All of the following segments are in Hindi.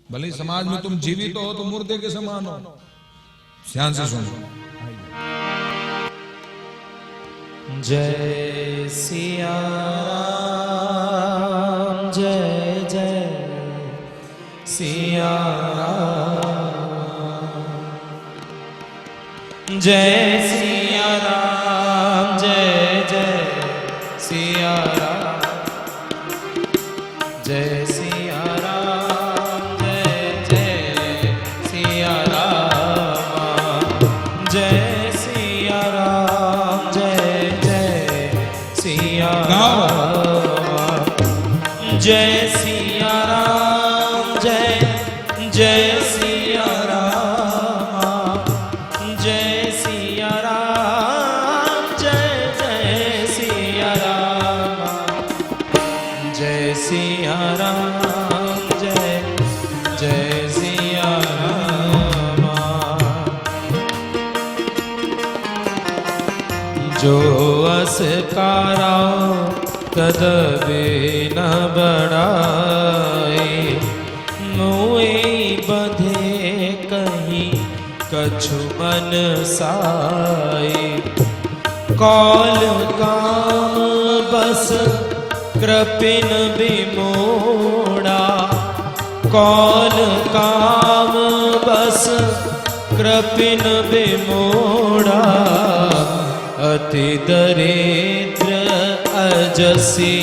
भले समाज में तुम जीवित हो तो मुर्दे के समान हो। ध्यान से सुनो। जय सिया राम, जय जय सिया राम, जय सिया राम, जय जय सिया राम, जय सिया राम, जय जय सिया राम, जय सिया राम, जय जय सिया राम, जय सिया राम, जय जय सिया राम, जय सिया राम, जय जय सिया राम, जय सिया राम, जय जय सिया राम। जो असकारा कदबे न बढ़ाए, मुए बंधे कहीं कछु मन साए। कौल काम बस कृपिन विमोड़ा, कौल काम बस कृपिन विमोड़ा। अति दरिद्र अजसी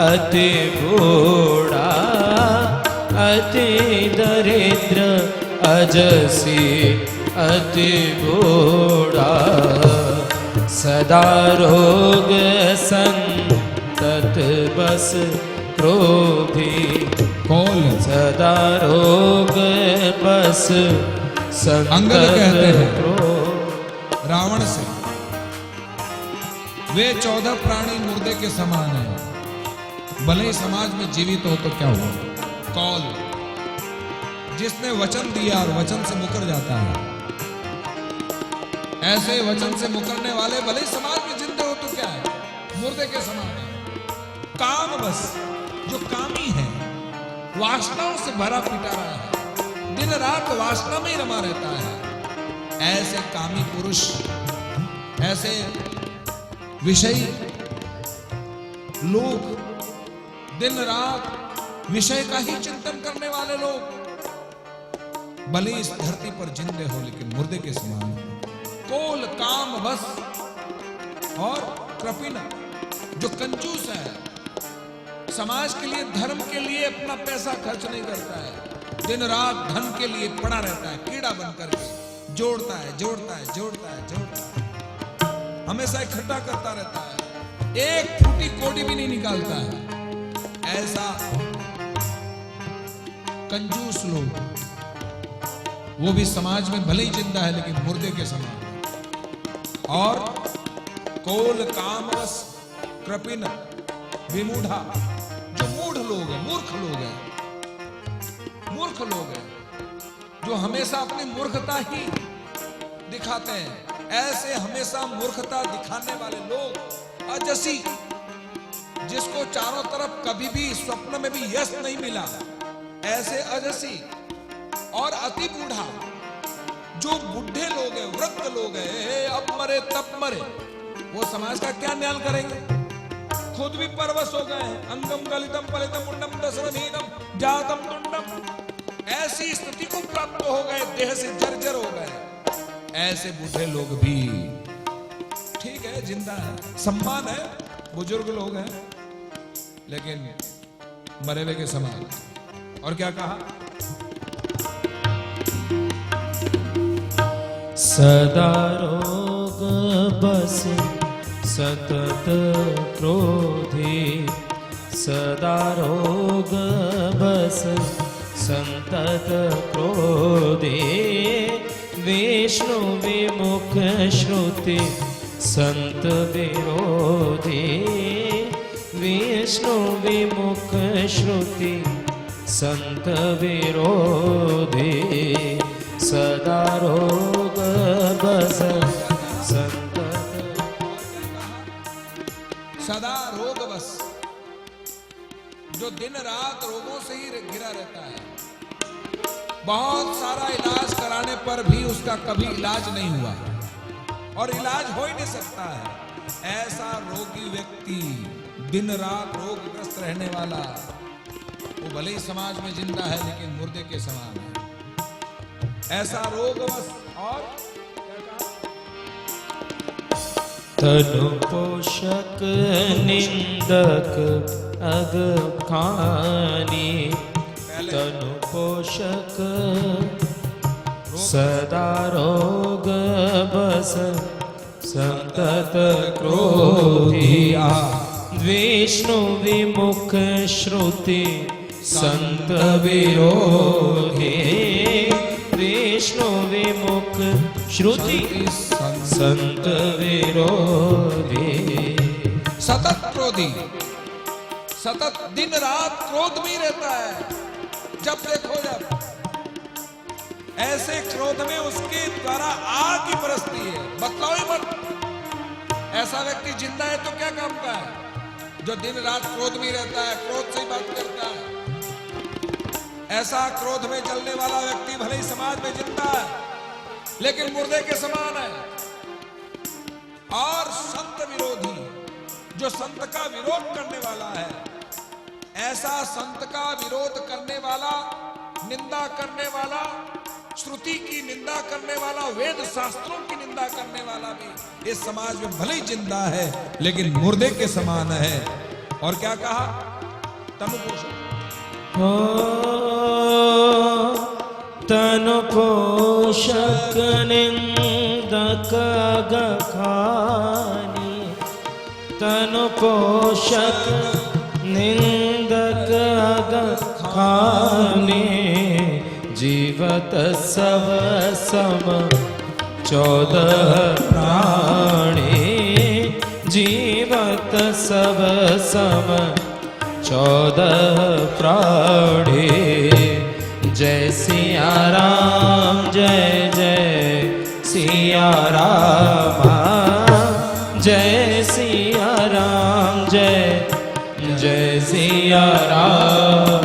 अति भोड़ा, अति दरिद्र अजसी अति भोड़ा। सदा रोग संतत बस क्रोधी, कौल सदा रोग बस अंगद कहते हैं क्रोध। रावण से, वे 14 प्राणी मुर्दे के समान हैं, भले ही समाज में जीवित हो तो क्या हुआ। कौल, जिसने वचन दिया और वचन से मुकर जाता है, ऐसे वचन से मुकरने वाले भले ही समाज में जिंदे हो तो क्या है, मुर्दे के समान है। काम बस, जो कामी है, वासनाओं से भरा पिटा रहा है, दिन रात वासना में ही रमा रहता है, ऐसे कामी पुरुष, ऐसे विषयी लोग, दिन रात विषय का ही चिंतन करने वाले लोग, भले इस धरती पर जिंदे हो लेकिन मुर्दे के समान। कोल काम बस और कृपिना, जो कंजूस है, समाज के लिए धर्म के लिए अपना पैसा खर्च नहीं करता है, दिन रात धन के लिए पड़ा रहता है, कीड़ा बनकर के जोड़ता है जोड़ता है जोड़ता है जोड़ता है, हमेशा इकट्ठा करता रहता है, एक फूटी कोड़ी भी नहीं निकालता है। ऐसा कंजूस लोग, वो भी समाज में भले ही जिंदा है लेकिन मुर्दे के समान। और कोल कामरस कृपिन विमूढ़ा, जो मूढ़ लोग हैं, मूर्ख लोग हैं, मूर्ख लोग हैं, जो हमेशा अपनी मूर्खता ही दिखाते हैं, ऐसे हमेशा मूर्खता दिखाने वाले लोग। अजसी, जिसको चारों तरफ कभी भी स्वप्न में भी यश नहीं मिला, ऐसे अजसी। और अति बूढ़ा, जो बुढ़े लोग हैं, वृद्ध लोग हैं, अब मरे तब मरे, वो समाज का क्या न्याय करेंगे, खुद भी परवश हो गए हैं। अंगम गलितम पलितम मुंडम दशरथीनम जातम तुंडम, ऐसी स्थिति को प्राप्त हो गए, देह से जर्जर हो गए। ऐसे बूढ़े लोग भी ठीक है, जिंदा है, सम्मान है, बुजुर्ग लोग हैं, लेकिन मरे हुए के समान। और क्या कहा, सदा रोग बस सतत क्रोधी, सदा रोग बस संतत क्रोधी। विष्णु विमुख श्रुति संत विरोधी, विष्णु विमुख श्रुति संत विरोधी। सदा रोग बस संतत, सदा रोग बस, जो दिन रात रोगों से ही घिरा रहता है, बहुत सारा इलाज कराने पर भी उसका कभी इलाज नहीं हुआ और इलाज हो ही नहीं सकता है। ऐसा रोगी व्यक्ति, दिन रात रोगग्रस्त रहने वाला, वो भले ही समाज में जिंदा है लेकिन मुर्दे के समान है। ऐसा रोगवश और तनु पोषक निंदक अगखानी, तनु पोषक सदा रोग बस संतत क्रोधिया, विष्णु विमुख श्रुति संत विरोधी, विष्णु विमुख श्रुति संत विरोधी। सतत क्रोधी, सतत दिन रात क्रोध में रहता है। जब देखो जब ऐसे क्रोध में उसके द्वारा आग की बरसती है। बतलाओ ही मत। ऐसा व्यक्ति जिंदा है तो क्या काम का है जो दिन रात क्रोध में रहता है, क्रोध से ही बात करता है। ऐसा क्रोध में जलने वाला व्यक्ति भले ही समाज में जिंदा है लेकिन मुर्दे के समान है। और संत विरोधी, जो संत का विरोध करने वाला है, ऐसा संत का विरोध करने वाला, निंदा करने वाला, श्रुति की निंदा करने वाला, वेद शास्त्रों की निंदा करने वाला भी इस समाज में भले ही जिंदा है लेकिन मुर्दे के समान है। और क्या कहा? तनु पोषक, तनु पोषक निंदक गखानी, तनु पोषक निंदक गखानी, जीवत सब सम 14 प्राणी, जीवत सब सम 14 प्राणी। जय सिया राम, जय जय सिया राम, जय सिया राम, जय जय सिया राम।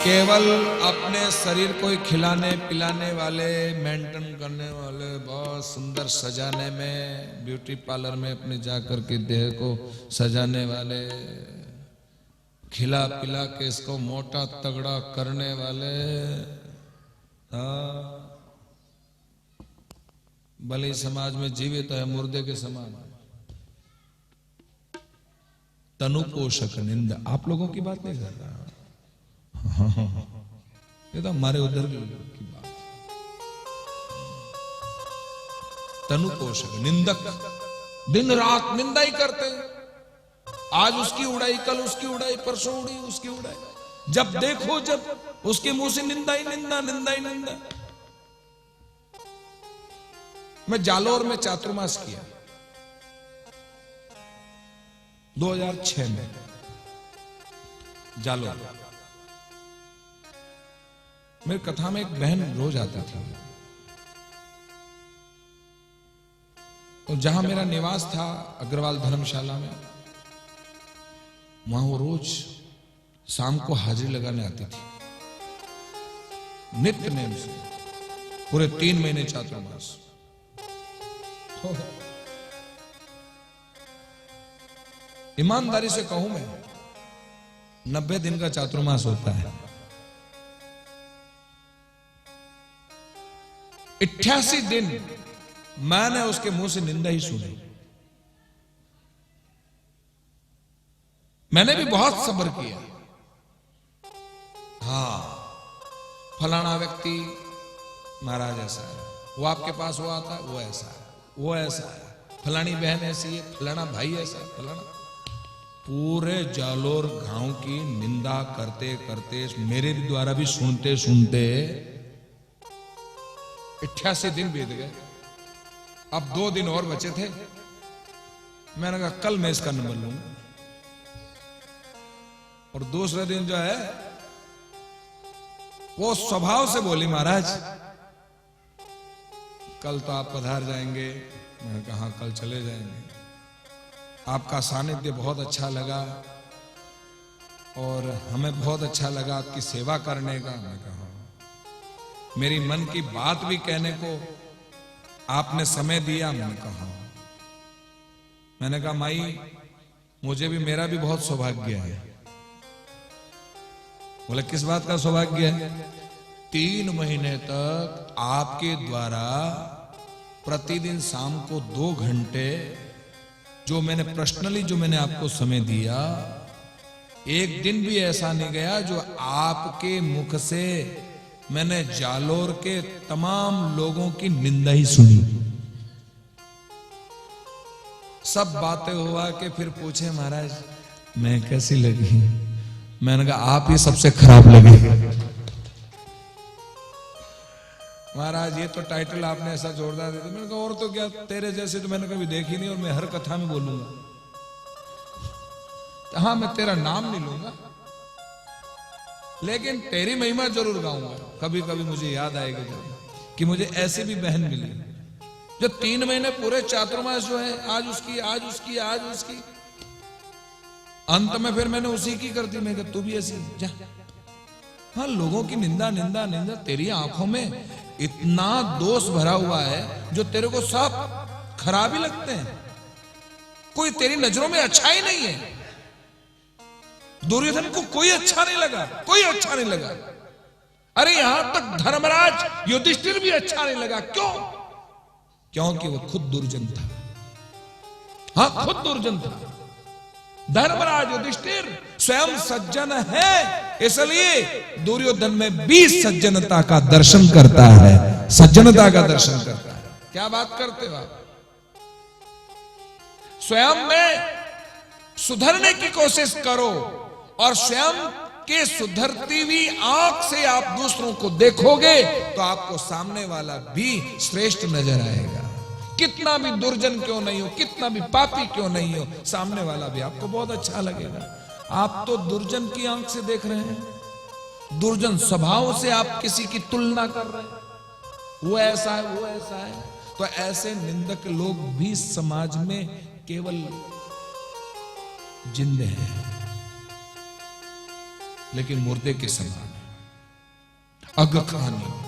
केवल अपने शरीर को ही खिलाने पिलाने वाले, मेंटेन करने वाले, बहुत सुंदर सजाने में, ब्यूटी पार्लर में अपने जाकर के देह को सजाने वाले, खिला पिला के इसको मोटा तगड़ा करने वाले, भले ही समाज में जीवित है, मुर्दे के समान। तनु पोषक निंदा, आप लोगों की बात नहीं कर रहा, ये तो हमारे उधर की बात। तनु पोषक निंदक, दिन रात निंदा ही करते हैं। आज उसकी उड़ाई, कल उसकी उड़ाई, परसों उड़ी उसकी उड़ाई। जब देखो जब उसके मुंह से निंदा ही निंदा, निंदा ही निंदा। मैं जालोर में चातुर्मास किया 2006 में, जालोर। मेरी कथा में एक बहन रोज आती थी और जहां मेरा निवास था अग्रवाल धर्मशाला में, वहां वो रोज शाम को हाजिरी लगाने आती थी नित्य नेम से, पूरे 3 महीने चातुर्मास। ईमानदारी से कहूं मैं, 90 दिन का चातुर्मास होता है। 88 दिन मैंने उसके मुंह से निंदा ही सुनी। मैंने भी बहुत सब्र किया। हाँ, फलाना व्यक्ति महाराज ऐसा है, वो आपके पास वो आता है, वो ऐसा है, वो ऐसा है, फलानी बहन ऐसी है, फलाना भाई ऐसा है, फलाना। पूरे जालोर गांव की निंदा करते करते, मेरे द्वारा भी सुनते सुनते 88 दिन बीत गए। अब 2 दिन और बचे थे। मैंने कहा कल मैं इसका नंबर लूंगा। और दूसरे दिन जो है वो स्वभाव से बोली, महाराज कल तो आप पधार जाएंगे। मैंने कहा कल चले जाएंगे, आपका सानिध्य बहुत अच्छा लगा। और हमें बहुत अच्छा लगा आपकी सेवा करने का। मैं कहा मेरी मन की बात भी कहने को आपने समय दिया। मैंने कहा माई मुझे भी, मेरा भी बहुत सौभाग्य है। बोले किस बात का सौभाग्य है? 3 महीने तक आपके द्वारा प्रतिदिन शाम को 2 घंटे जो मैंने पर्सनली जो मैंने आपको समय दिया, एक दिन भी ऐसा नहीं गया जो आपके मुख से मैंने जालोर के तमाम लोगों की निंदा ही सुनी। सब बातें हुआ कि फिर पूछे महाराज मैं कैसी लगी? मैंने कहा आप ही सबसे खराब लगे। महाराज ये तो टाइटल आपने ऐसा जोरदार दे दिया। मैंने कहा और तो क्या, तेरे जैसे तो मैंने कभी देखी नहीं और मैं हर कथा में बोलूंगा। हाँ मैं तेरा नाम नहीं लूंगा लेकिन तेरी महिमा जरूर गाऊंगा। कभी कभी मुझे याद आएगा कि मुझे ऐसी भी बहन मिली जो 3 महीने पूरे चातुर्मास जो है आज उसकी आज उसकी आज उसकी, अंत में फिर मैंने उसी की कर दी। मैं कहा तू भी ऐसी जा। हाँ लोगों की निंदा निंदा निंदा, तेरी आंखों में इतना दोष भरा हुआ है जो तेरे को सब खराब ही लगते हैं, कोई तेरी नजरों में अच्छा ही नहीं है। दुर्योधन को कोई अच्छा नहीं लगा, कोई अच्छा नहीं लगा। अरे यहां तक धर्मराज युधिष्ठिर भी अच्छा नहीं लगा। क्यों? क्योंकि वो खुद दुर्जन था। हाँ खुद दुर्जन था। धर्मराज युधिष्ठिर स्वयं सज्जन है, इसलिए दुर्योधन में भी सज्जनता का दर्शन करता है, सज्जनता का दर्शन करता है। क्या बात करते हो आप? स्वयं में सुधरने की कोशिश करो और स्वयं के सुधरती हुई आंख से आप दूसरों को देखोगे तो आपको सामने वाला भी श्रेष्ठ नजर आएगा। कितना भी दुर्जन क्यों नहीं हो, कितना भी पापी क्यों नहीं हो, सामने वाला भी आपको बहुत अच्छा लगेगा। आप तो दुर्जन की आंख से देख रहे हैं, दुर्जन स्वभाव से आप किसी की तुलना कर रहे हैं, वो ऐसा है वो ऐसा है। तो ऐसे निंदक लोग भी समाज में केवल जिंदे हैं लेकिन मुर्दे के समान, अगखानी।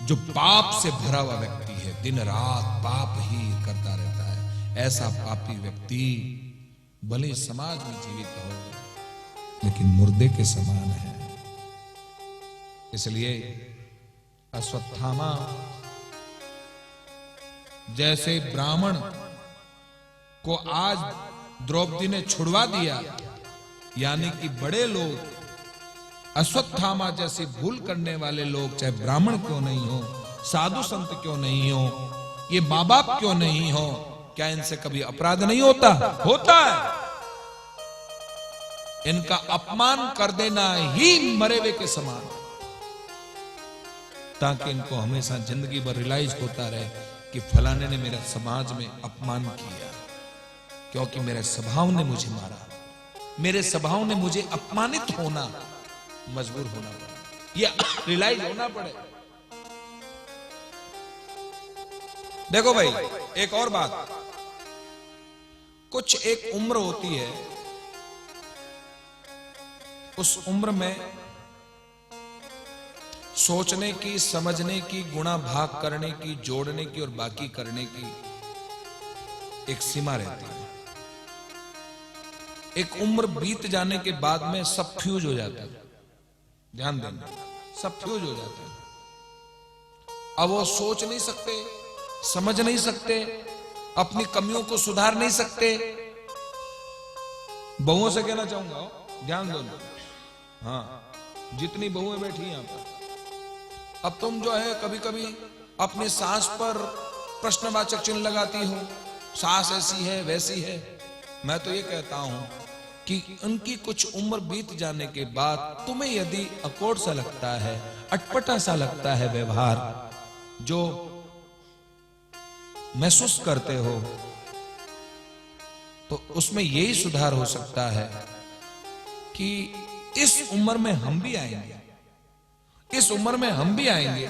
जो पाप से भरा हुआ व्यक्ति है, दिन रात पाप ही करता रहता है, ऐसा पापी व्यक्ति भले समाज में जीवित हो लेकिन मुर्दे के समान है। इसलिए अश्वत्थामा जैसे ब्राह्मण को आज द्रौपदी ने छुड़वा दिया, यानी कि बड़े लोग अश्वत्थामा जैसी भूल करने वाले लोग, चाहे ब्राह्मण क्यों नहीं हो, साधु संत क्यों नहीं हो, ये मां बाप क्यों नहीं हो, क्या इनसे कभी अपराध नहीं होता? होता है। इनका अपमान कर देना ही मरे हुए के समान, ताकि इनको हमेशा जिंदगी भर रियलाइज होता रहे कि फलाने ने मेरा समाज में अपमान किया, क्योंकि मेरे स्वभाव ने मुझे मारा, मेरे स्वभाव ने मुझे अपमानित होना मजबूर होना पड़े, ये रियलाइज होना पड़े। देखो भाई एक और बात, कुछ एक उम्र होती है, उस उम्र में सोचने की, समझने की, गुणा भाग करने की, जोड़ने की और बाकी करने की एक सीमा रहती है। एक उम्र बीत जाने के बाद में सब फ्यूज हो जाता है। ध्यान देना, सब फ्यूज हो जाता है। अब वो सोच नहीं सकते, समझ नहीं सकते, अपनी कमियों को सुधार नहीं सकते। बहुओं से कहना चाहूंगा ध्यान दो, हाँ जितनी बहुएं बैठी हैं यहां पर, अब तुम जो है कभी कभी अपनी सास पर प्रश्नवाचक चिन्ह लगाती हो, सास ऐसी है वैसी है। मैं तो ये कहता हूं कि उनकी कुछ उम्र बीत जाने के बाद तुम्हें यदि अकोड़ सा लगता है, अटपटा सा लगता है व्यवहार जो महसूस करते हो, तो उसमें यही सुधार हो सकता है कि इस उम्र में हम भी आएंगे, इस उम्र में हम भी आएंगे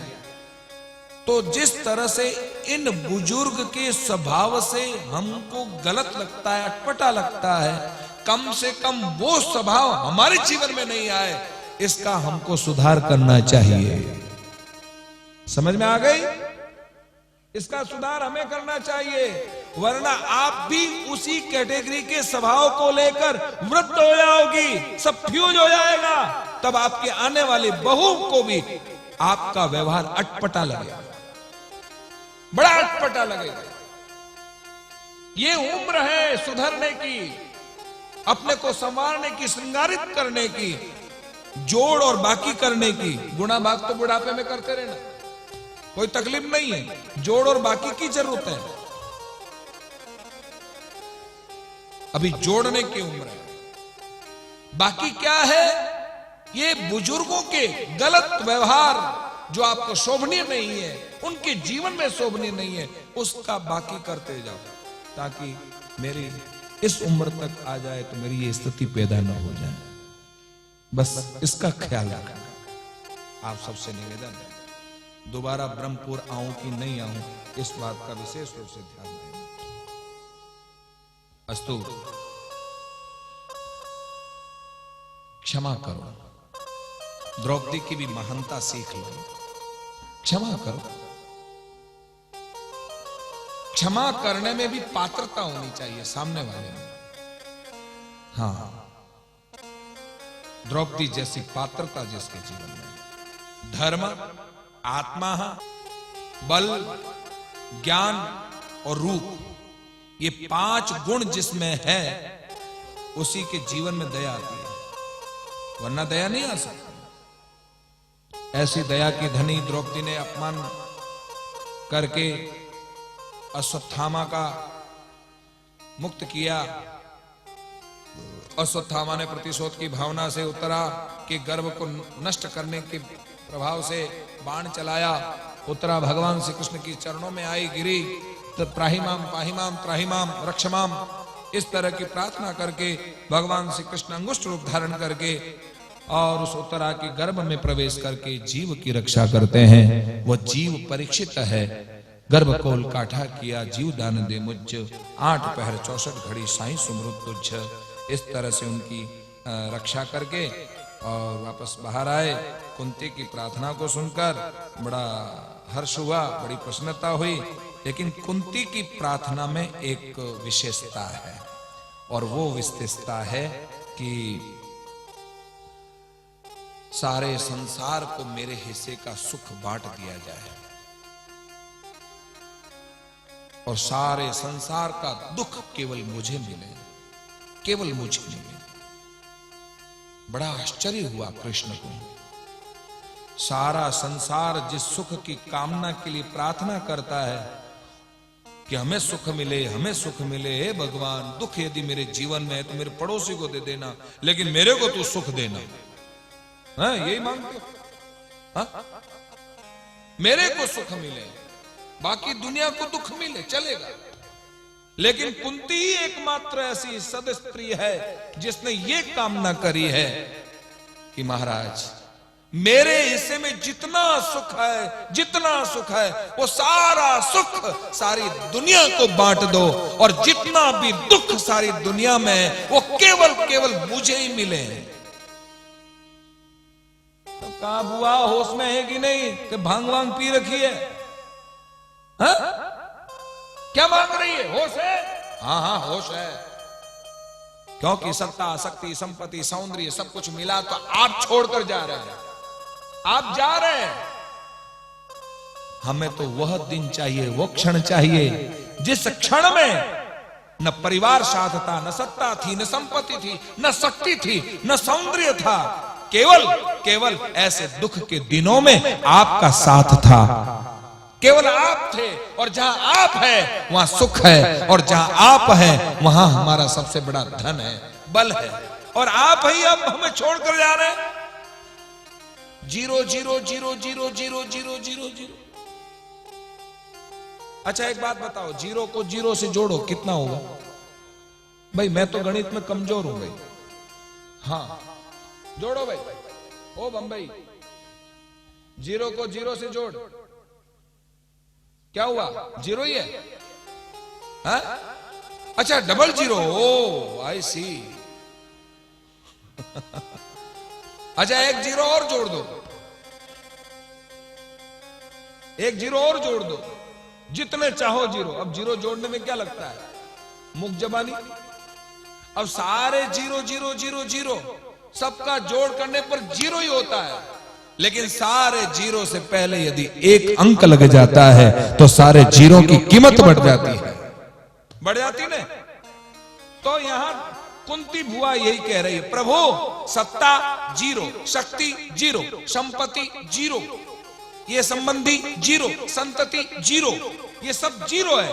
तो जिस तरह से इन बुजुर्ग के स्वभाव से हमको गलत लगता है, अटपटा लगता है, कम से कम वो स्वभाव हमारे जीवन में नहीं आए, इसका हमको सुधार करना चाहिए। समझ में आ गई? इसका सुधार हमें करना चाहिए, वरना आप भी उसी कैटेगरी के स्वभाव को लेकर वृद्ध हो जाओगी, सब फ्यूज हो जाएगा। तब आपके आने वाली बहू को भी आपका व्यवहार अटपटा लगेगा, बड़ा अटपटा लगेगा। ये उम्र है सुधरने की, अपने को संवारने की, श्रृंगारित करने की, जोड़ और बाकी करने की। गुणा भाग तो बुढ़ापे में करते रहना, कोई तकलीफ नहीं है, जोड़ और बाकी की जरूरत है। अभी जोड़ने की उम्र है। बाकी क्या है? ये बुजुर्गों के गलत व्यवहार जो आपको शोभनीय नहीं है, उनके जीवन में शोभनीय नहीं है, उसका बाकी करते जाओ, ताकि मेरी इस उम्र तक आ जाए तो मेरी ये स्थिति पैदा न हो जाए। बस इसका ख्याल रखना। आप सबसे निवेदन है, दोबारा ब्रह्मपुर आऊं कि नहीं आऊं, इस बात का विशेष रूप से ध्यान देना। अस्तु, क्षमा करो। द्रौपदी की भी महानता सीख लो, क्षमा करो। क्षमा करने में भी पात्रता होनी चाहिए सामने वाले में। हाँ, द्रौपदी जैसी पात्रता जिसके जीवन में, धर्म, आत्मा, बल, ज्ञान और रूप, ये 5 गुण जिसमें है, उसी के जीवन में दया आती है, वरना दया नहीं आ सकती। ऐसी दया की धनी द्रौपदी ने अपमान करके अश्वत्थामा का मुक्त किया। अश्वत्थामा ने प्रतिशोध की भावना से उत्तरा के गर्भ को नष्ट करने के प्रभाव से बाण चलाया। उत्तरा भगवान श्री कृष्ण की चरणों में आई, गिरी, तब त्राहिमाम पाहिमाम त्राहिमाम रक्षमाम, इस तरह की प्रार्थना करके भगवान श्री कृष्ण अंगुष्ठ रूप धारण करके और उस उत्तरा के गर्भ में प्रवेश करके जीव की रक्षा करते हैं। वह जीव परीक्षित है। गर्भ कोल काठा किया, जीव दान दे मुझ, 8 पहर 64 घड़ी साईं सुमृत तुझ। इस तरह से उनकी रक्षा करके और वापस बाहर आए। कुंती की प्रार्थना को सुनकर बड़ा हर्ष हुआ, बड़ी प्रसन्नता हुई। लेकिन कुंती की प्रार्थना में एक विशेषता है, और वो विशेषता है कि सारे संसार को मेरे हिस्से का सुख बांट दिया जाए और सारे संसार का दुख केवल मुझे मिले, केवल मुझे मिले। बड़ा आश्चर्य हुआ कृष्ण को। सारा संसार जिस सुख की कामना के लिए प्रार्थना करता है कि हमें सुख मिले, हमें सुख मिले, हे भगवान, दुख यदि मेरे जीवन में है तो मेरे पड़ोसी को दे देना, लेकिन मेरे को तू सुख देना, यही मांगते हो? मेरे को सुख मिले, बाकी दुनिया को दुख मिले, चलेगा। लेकिन कुंती ही एकमात्र ऐसी सदस्त्री है जिसने ये कामना करी है कि महाराज, मेरे हिस्से में जितना सुख है, जितना सुख है, वो सारा सुख सारी दुनिया को बांट दो, और जितना भी दुख सारी दुनिया में है, वो केवल केवल मुझे ही मिले। तो कहा बुआ होश में है कि नहीं, कि भांग वांग पी रखी है? हा? क्या मांग रही है? होश है? हाँ हाँ होश है, क्योंकि सत्ता, शक्ति, संपत्ति, सौंदर्य सब कुछ मिला तो आप छोड़कर जा रहे हैं, आप जा रहे हैं। हमें तो वह दिन चाहिए, वो क्षण चाहिए जिस क्षण में न परिवार साथ था, न सत्ता थी, न संपत्ति थी, न शक्ति थी, न सौंदर्य था, केवल ऐसे दुख के दिनों में आपका साथ था, केवल आप थे। और जहां आप है वहां सुख है, और जहां आप है वहां हमारा सबसे बड़ा धन है, बल है। और आप ही अब हमें छोड़कर जा रहे हैं। 0 0 0 0 0 0 0 0। अच्छा एक बात बताओ, 0 को 0 से जोड़ो, कितना होगा? भाई मैं तो गणित में कमजोर हूं भाई। हाँ जोड़ो भाई, ओ बंबई, 0 को 0 से जोड़, क्या हुआ? 0 ही है? हा? अच्छा डबल 0, ओ आई सी। अच्छा, एक जीरो और जोड़ दो, एक जीरो और जोड़ दो, जितने चाहो जीरो। अब जीरो जोड़ने में क्या लगता है, मुख जबानी। अब सारे जीरो जीरो जीरो जीरो, सबका जोड़ करने पर जीरो ही होता है, लेकिन सारे जीरो से पहले यदि एक अंक लग जाता है तो सारे जीरो की कीमत बढ़ जाती है, बढ़ जाती ना। तो यहां कुंती बुआ यही कह रही है, प्रभु सत्ता जीरो, शक्ति जीरो, संपत्ति जीरो, ये संबंधी जीरो, संतति जीरो, ये सब जीरो है,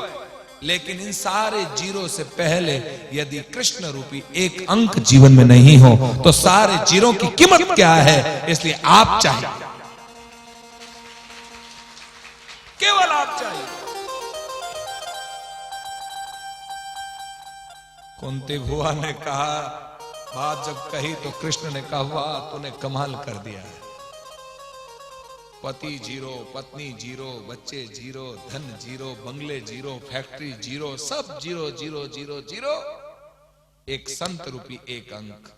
लेकिन इन सारे जीरो से पहले यदि कृष्ण रूपी एक अंक जीवन में नहीं हो तो सारे जीरो की कीमत क्या है। इसलिए आप चाहिए, केवल आप चाहिए। कुंती भुआ ने कहा, बात जब कही तो कृष्ण ने कहा, वाह तूने कमाल कर दिया है। पति जीरो, पत्नी जीरो, बच्चे जीरो, धन जीरो, बंगले जीरो, फैक्ट्री जीरो, सब जीरो जीरो जीरो जीरो। एक संत रूपी एक अंक,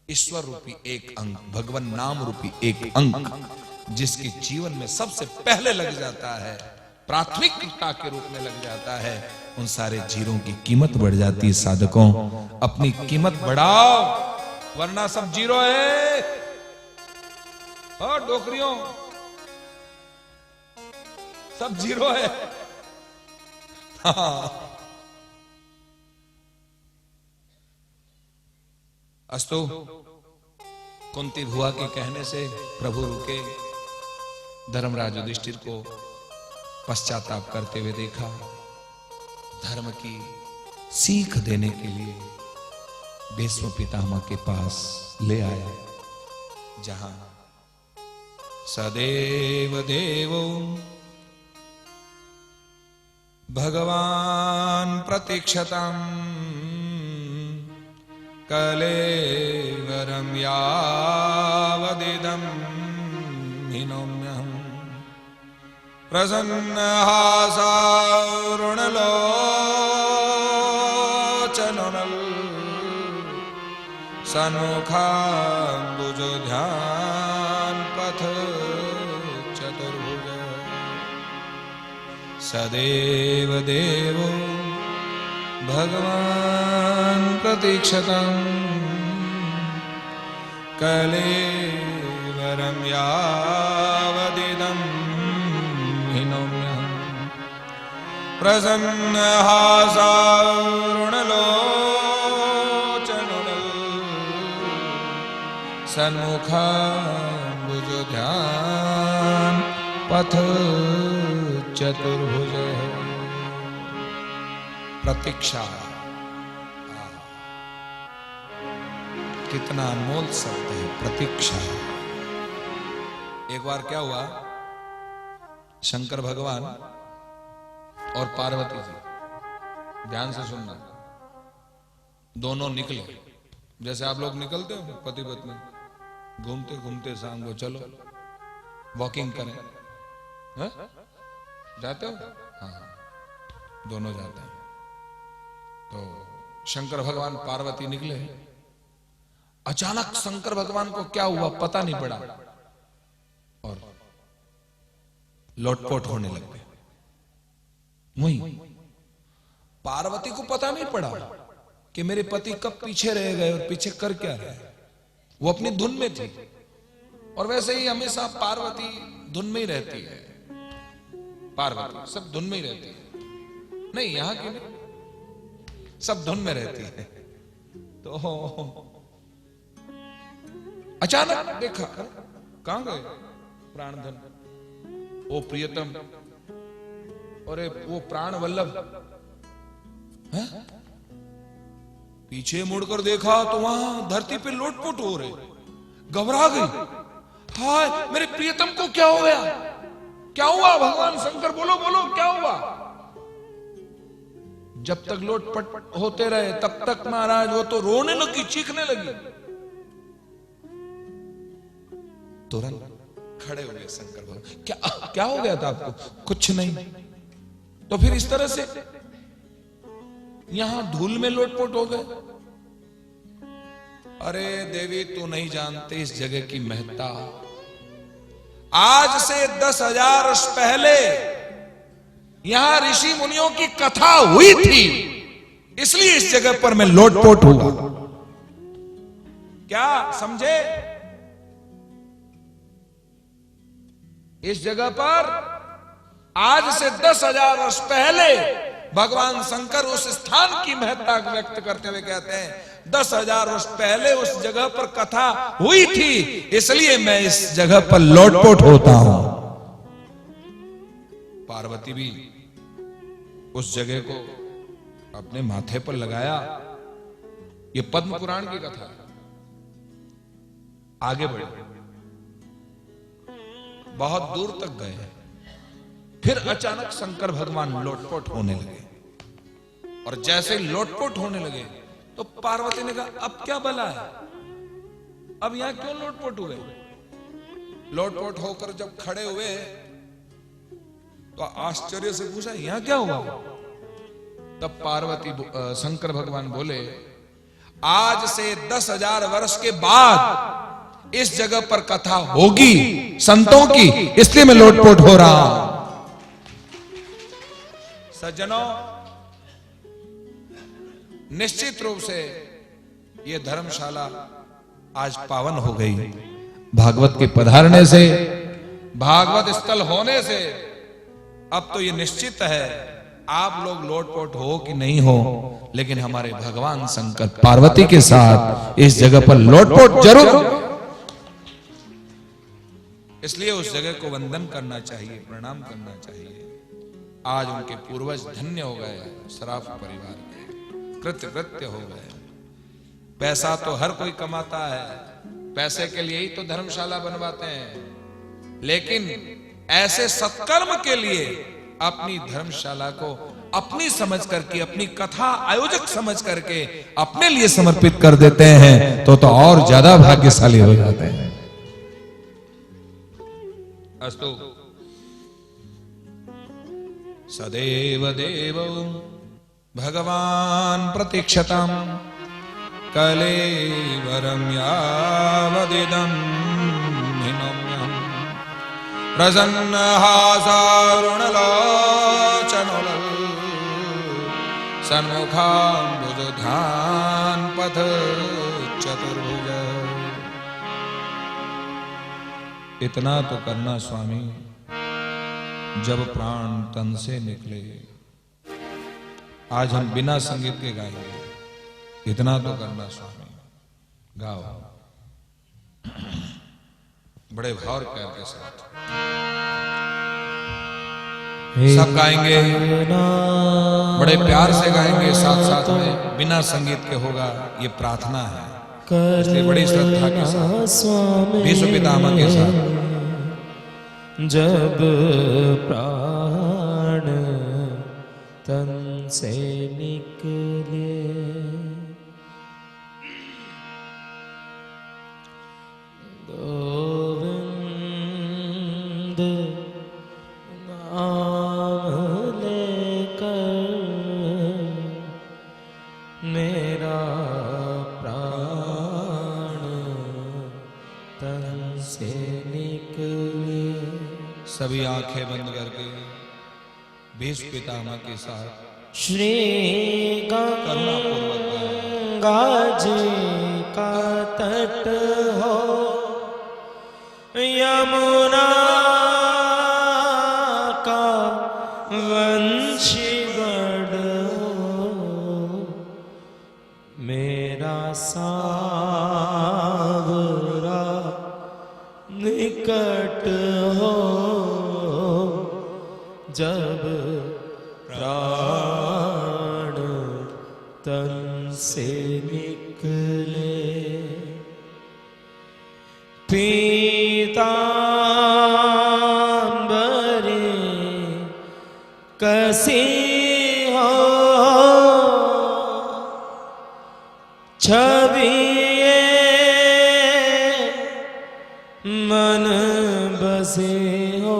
ईश्वर रूपी एक अंक, भगवान नाम रूपी एक अंक, जिसके जीवन में सबसे पहले लग जाता है, प्राथमिकता के रूप में लग जाता है, उन सारे जीरों की कीमत बढ़ जाती है। साधकों, अपनी कीमत बढ़ाओ, वरना सब जीरो है। और डोकरियों, सब जीरो है। हाँ। अस्तु, कुंती भुआ के कहने से प्रभु रुके, धर्मराज युधिष्ठिर को पश्चाताप करते हुए देखा, धर्म की सीख देने के लिए भीष्म पितामह के पास ले आए, जहां सदैव देवो भगवान प्रतीक्षताम् कलेवरं यावदिदं हिनोम्यहम् प्रसन्नहासारुणलोचननल सन्मुखाम्बुजोध्यान पथ चतुर्भुज सदैव देवो भगवान प्रतीक्षताम् कलेवरं यावदिदं हिनोम्यहम् प्रसन्नहासारुणलोचननल सन्मुखाम्बुजोध्यान पथ चतुर्भुज। प्रतीक्षा, कितना अनमोल शब्द है प्रतीक्षा। एक बार क्या हुआ, शंकर भगवान और पार्वती जी, ध्यान से सुनना, दोनों निकले, जैसे आप लोग निकलते हो पति पत्नी, घूमते घूमते शाम को चलो वॉकिंग करें, है? जाते हो? हाँ, दोनों जाते हैं। तो शंकर भगवान पार्वती निकले, अचानक शंकर भगवान को क्या हुआ पता नहीं पड़ा और लोटपोट होने लग गए। वही पार्वती को पता नहीं पड़ा कि मेरे पति कब पीछे रह गए और पीछे कर क्या रहे, वो अपनी धुन में थी। और वैसे ही हमेशा पार्वती धुन में ही रहती है, पार्वती सब धुन में ही रहती है, नहीं यहाँ की नहीं, सब धुन में रहती है। तो अचानक देखा, कहां गए प्राणधन, ओ प्रियतम, और वो प्राण वल्लभ, पीछे मुड़कर देखा तो वहां धरती पे लोटपोट हो रहे, घबरा गई, हाय मेरे प्रियतम को क्या हो गया, क्या हुआ भगवान शंकर, बोलो बोलो क्या हुआ। जब तक लोटपट होते रहे तब तक महाराज वो तो रोने लगी, चीखने लगी। तुरंत खड़े हो गए शंकर भगवान, क्या क्या हो गया था आपको? कुछ नहीं। तो फिर इस तरह से यहां धूल में लोटपोट हो गए? अरे देवी, तू नहीं जानते इस जगह की महत्ता। आज से 10,000 वर्ष पहले यहां ऋषि मुनियों की कथा हुई थी, इसलिए इस जगह पर मैं लोटपोट हुआ। क्या समझे? इस जगह पर आज से 10,000 वर्ष पहले भगवान शंकर उस स्थान की महत्ता व्यक्त करते हुए कहते हैं 10,000 वर्ष पहले उस जगह पर कथा हुई थी, इसलिए मैं इस जगह पर लोटपोट होता हूं। पार्वती भी उस जगह को अपने माथे पर लगाया। ये पद्म पुराण की कथा। आगे बढ़े, बहुत दूर तक गए, फिर अचानक शंकर भगवान लोटपोट होने लगे। और जैसे ही लोटपोट होने लगे तो पार्वती ने कहा अब क्या भला है, अब यहां क्यों लोटपोट हुए? लोटपोट होकर जब खड़े हुए तो आश्चर्य से पूछा यहां क्या हुआ? तब पार्वती शंकर भगवान बोले आज से 10,000 वर्ष के बाद इस जगह पर कथा होगी संतों की, इसलिए मैं लोटपोट हो रहा हूं। सज्जनों, निश्चित रूप से यह धर्मशाला आज पावन हो गई। भागवत के पधारने से, भागवत स्थल होने से अब तो यह निश्चित है आप लोग लोटपोट हो कि नहीं हो, लेकिन हमारे भगवान शंकर पार्वती के साथ इस जगह पर लोटपोट जरूर। इसलिए उस जगह को वंदन करना चाहिए, प्रणाम करना चाहिए। आज उनके पूर्वज धन्य हो गए, सराफ परिवार के कृत्य कृत्य हो गए। पैसा तो हर कोई कमाता है, पैसे के लिए ही तो धर्मशाला बनवाते हैं, लेकिन ऐसे सत्कर्म के लिए अपनी धर्मशाला को अपनी समझ करके, अपनी कथा आयोजक समझ करके अपने लिए समर्पित कर देते हैं तो और ज्यादा भाग्यशाली हो जाते हैं। अस्तु सदैव देव भगवान प्रतीक्षताम् कलेवरं यावदिदं हिनम्यं प्रसन्नहासारुणलोचनोऽलल् सन्मुखाम्बुजधान् पथ चतुर्भुज। इतना तो करना स्वामी जब प्राण तन से निकले। आज हम बिना संगीत के गाएंगे, इतना तो करना स्वामी। गाओ बड़े भाव प्यार के साथ सब गाएंगे, बड़े प्यार से गाएंगे, साथ साथ में बिना संगीत के होगा, ये प्रार्थना है। इसलिए बड़ी श्रद्धा के साथ भीष्म पितामह के साथ जब प्राण तन से निकले गोविंद नाम लेकर मेरा प्राण तन से निकले। सभी आंखें बंद करके भीष्म पितामह के साथ श्री गंगा जी का तट हो, यमुना का वंशीगढ़ हो, मेरा सावरा निकट हो, जब प्राण तन से निकले। पीतांबरी कसी हो, छवि मन बसे हो,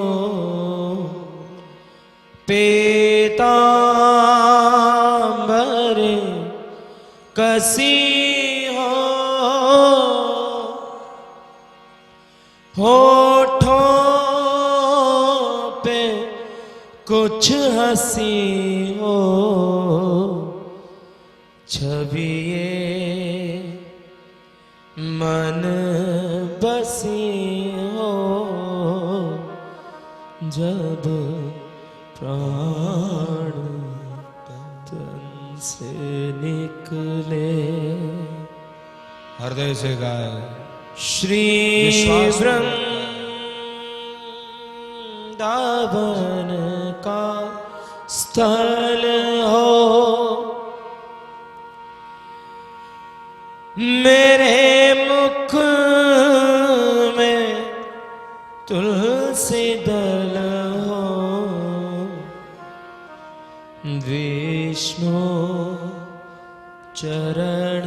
पीतांबरी कसी हो, कुछ हंसी हो छवि ये मन बसी हो जब प्राण तन से निकले। हृदय से गाए। श्री विश्वास में वृंदावन का स्थल हो मेरे मुख में तुलसी दल हो विष्णु चरण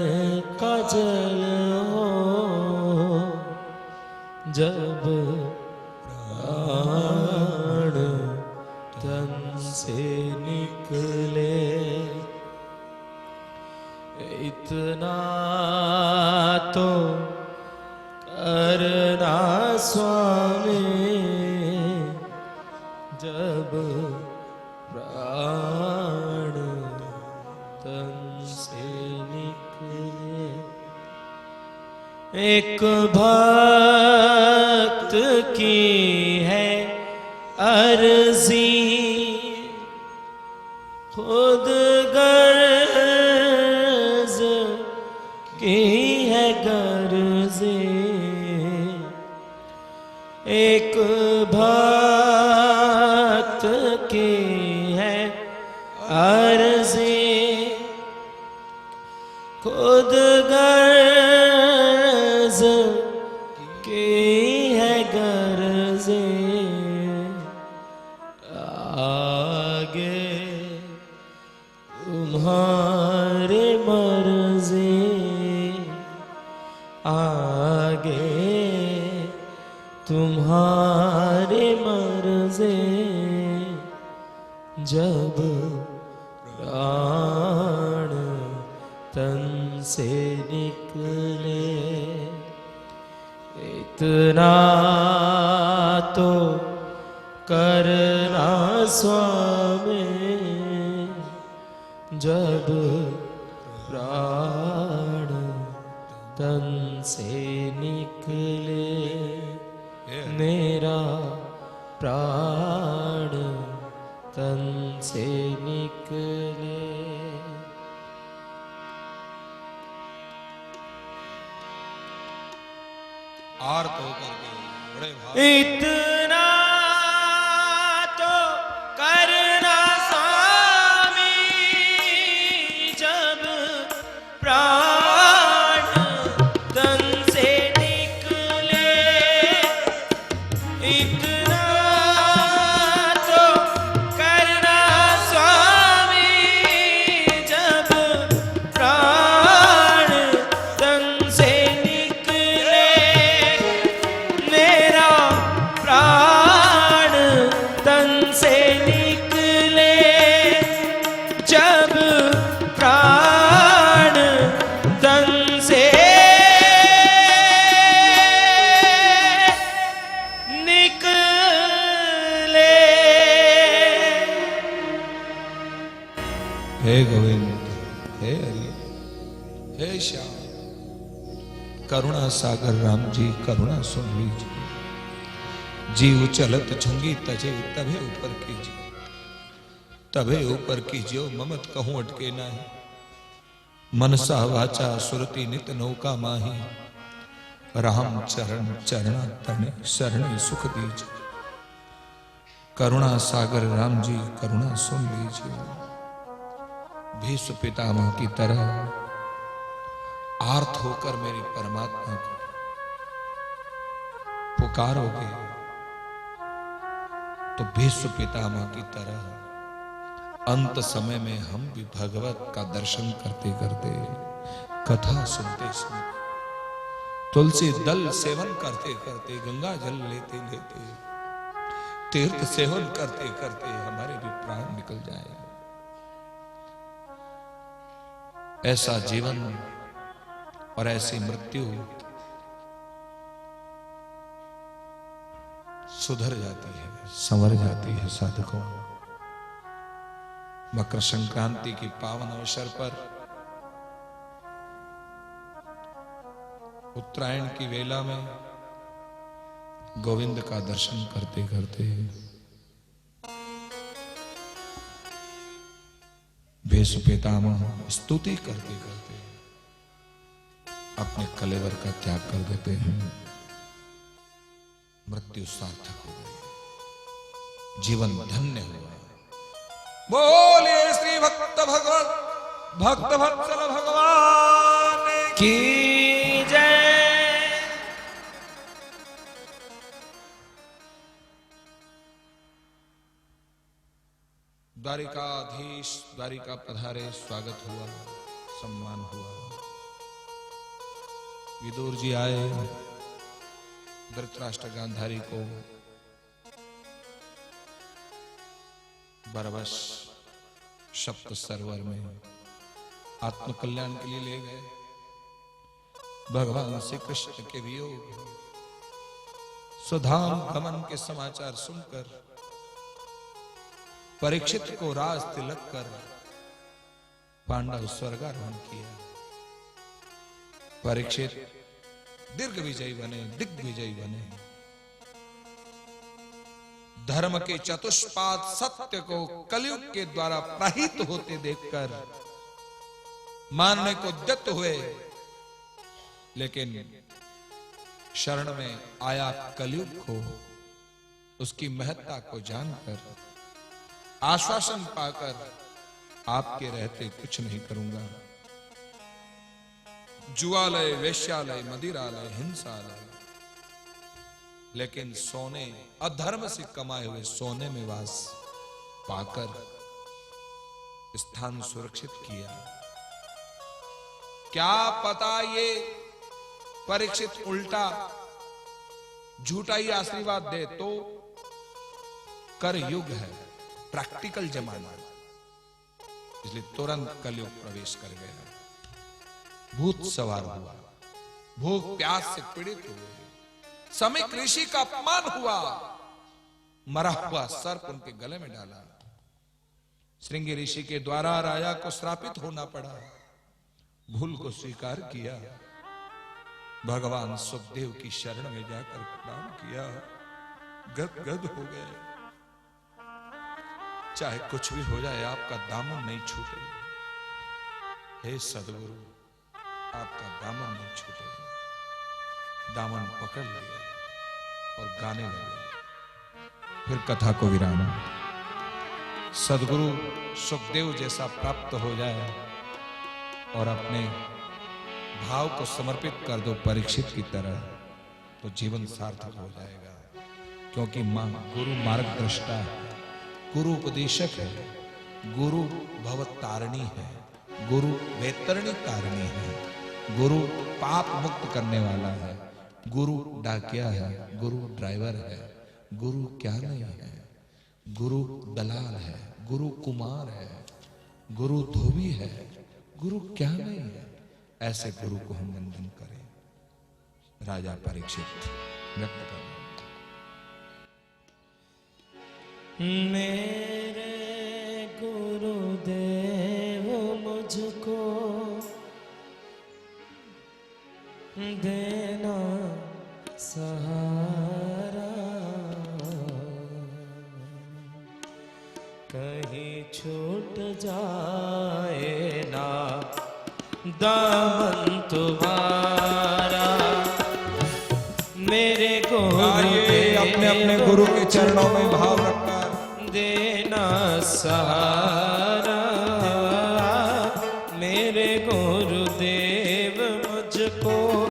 का जल हो जब प्राण तन से निकले। इतना तो करना स्वामी जब प्राण तन से निकले। एक भक्त की है अर्जी खुद गर्ज की है गर्जी। एक भक्त की है अर्जी खुद गर्ज की है गर्जी। आगे तुम्हारे मर्जी आगे तुम्हारे मर्जी जब प्राण तन से निकले। इतना तो करना स्वामी जब प्राण तन से निकले। मेरा प्राण तन से निकले। आर्त होकर के बड़े भाव इतना तो करना स्वामी जब प्राण तन से निकले। इतना तो करना स्वामी जब प्राण तन से निकले। मेरा प्राण तन से निकले जब प्राण तन से निकले। हे गोविंद, हे हरि, हे श्याम, करुणा सागर राम जी करुणा सुन लीजिए। जीव चलत झुंगी तजे तभे ऊपर कीजिए, तभे ऊपर कीजिए ममत कहूं अटके नाही। मनसा वाचा सुरति नित नौका माही, राम चरण चरणा तने शरणे सुख दीजिए। करुणा सागर राम जी करुणा सुन लीजिए। भीष्म पितामह की तरह आर्त होकर मेरी परमात्मा को पुकारोगे तो भीष्म पितामह की तरह अंत समय में हम भी भगवत का दर्शन करते करते, कथा सुनते सुनते, तुलसी दल सेवन करते करते, गंगा जल लेते लेते, तीर्थ सेवन करते करते हमारे भी प्राण निकल जाए। ऐसा जीवन और ऐसी मृत्यु सुधर जाती है, संवर जाती है साधकों। मकर संक्रांति की पावन अवसर पर उत्तरायण की वेला में गोविंद का दर्शन करते करते भेष पितामह स्तुति करते करते अपने कलेवर का त्याग कर देते हैं। मृत्यु सार्थक हो गई, जीवन धन्य हुआ। बोलिए श्री भक्त वत्सल भगवान की जय। द्वारिकाधीश द्वारिका पधारे, स्वागत हुआ, सम्मान हुआ। विदुर जी आए, धृतराष्ट्र गांधारी को बरबस सप्त सरोवर में आत्मकल्याण के लिए ले गए। भगवान श्री कृष्ण के वियोग स्वधाम गमन के समाचार सुनकर परीक्षित को राज तिलक कर पांडव स्वर्गारोहण किया। परीक्षित दीर्घ विजयी बने, दिग्विजयी बने। धर्म के चतुष्पाद सत्य को कलयुग के द्वारा प्रहित होते देखकर मानने को उद्यत हुए, लेकिन शरण में आया कलयुग को उसकी महत्ता को जानकर आश्वासन पाकर आपके रहते कुछ नहीं करूंगा। जुआलय, वेश्यालय, मदिरालय, हिंसालय, लेकिन सोने अधर्म से कमाए हुए सोने में वास पाकर स्थान सुरक्षित किया। क्या पता ये परीक्षित उल्टा झूठा ही आशीर्वाद दे तो। कर युग है, प्रैक्टिकल जमाना, इसलिए तुरंत कलयुग प्रवेश कर गया। भूत सवार हुआ, भूख प्यास से पीड़ित हुए, समय ऋषि का अपमान हुआ, मरा हुआ सर्प उनके गले में डाला। श्रृंगी ऋषि के द्वारा राजा को श्रापित होना पड़ा। भूल को स्वीकार किया, भगवान सुखदेव की शरण में जाकर प्रणाम किया, गदगद हो गए। चाहे कुछ भी हो जाए, आपका दामन नहीं छूटे। हे सदगुरु, आपका दामन नहीं छूटे। दामन पकड़ लिया और गाने लगे। फिर कथा को विराम। सदगुरु सुखदेव जैसा प्राप्त हो जाए और अपने भाव को समर्पित कर दो परीक्षित की तरह, तो जीवन सार्थक हो जाएगा। क्योंकि मां गुरु मार्गदृष्टा है, गुरु उपदेशक है, गुरु भवतारिणी है, गुरु वैतरणी तारिणी है, गुरु पाप मुक्त करने वाला है, गुरु डाकिया है, गुरु ड्राइवर है, गुरु क्या नहीं है, गुरु दलाल है, गुरु कुमार है, गुरु धोबी है, गुरु क्या नहीं है। ऐसे गुरु को हम वंदन करें। राजा परीक्षित व्यक्त कर मेरे गुरुदेव मुझको देना सहारा, कहीं छूट जाए ना दामन तुम्हारा। मेरे गुरुदेव अपने अपने गुरु के चरणों में भाव रखकर देना सहारा,